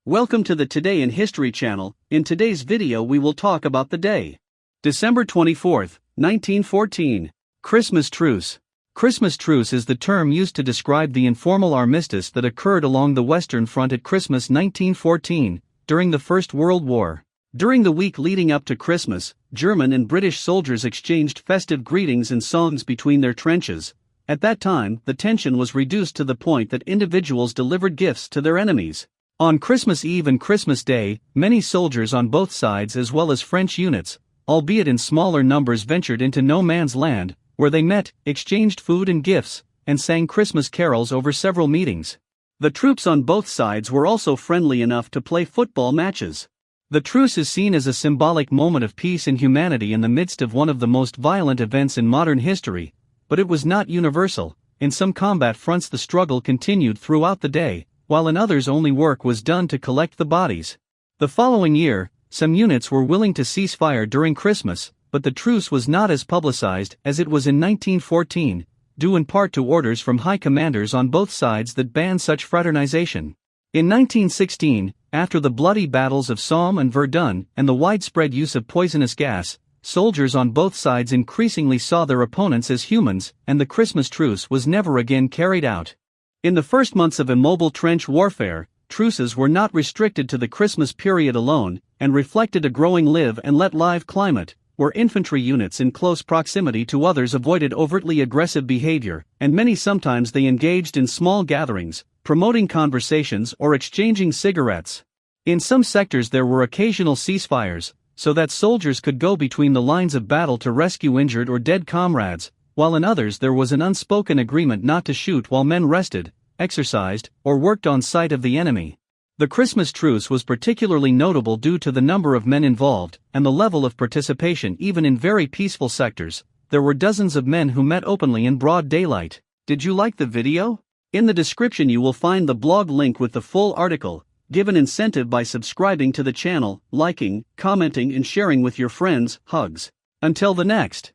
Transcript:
Welcome to the Today in History channel. In today's video we will talk about the day. December 24th, 1914. Christmas Truce. Christmas Truce is the term used to describe the informal armistice that occurred along the Western Front at Christmas 1914, during the First World War. During the week leading up to Christmas, German and British soldiers exchanged festive greetings and songs between their trenches. At that time, the tension was reduced to the point that individuals delivered gifts to their enemies. On Christmas Eve and Christmas Day, many soldiers on both sides as well as French units, albeit in smaller numbers, ventured into no man's land, where they met, exchanged food and gifts, and sang Christmas carols over several meetings. The troops on both sides were also friendly enough to play football matches. The truce is seen as a symbolic moment of peace and humanity in the midst of one of the most violent events in modern history, but it was not universal. In some combat fronts the struggle continued throughout the day, while in others only work was done to collect the bodies. The following year, some units were willing to cease fire during Christmas, but the truce was not as publicized as it was in 1914, due in part to orders from high commanders on both sides that banned such fraternization. In 1916, after the bloody battles of Somme and Verdun and the widespread use of poisonous gas, soldiers on both sides increasingly saw their opponents as humans, and the Christmas truce was never again carried out. In the first months of immobile trench warfare, truces were not restricted to the Christmas period alone, and reflected a growing live-and-let-live climate, where infantry units in close proximity to others avoided overtly aggressive behavior, and many sometimes they engaged in small gatherings, promoting conversations or exchanging cigarettes. In some sectors there were occasional ceasefires, so that soldiers could go between the lines of battle to rescue injured or dead comrades, while in others there was an unspoken agreement not to shoot while men rested, exercised, or worked on sight of the enemy. The Christmas truce was particularly notable due to the number of men involved and the level of participation even in very peaceful sectors. There were dozens of men who met openly in broad daylight. Did you like the video? In the description you will find the blog link with the full article. Give an incentive by subscribing to the channel, liking, commenting and sharing with your friends. Hugs. Until the next.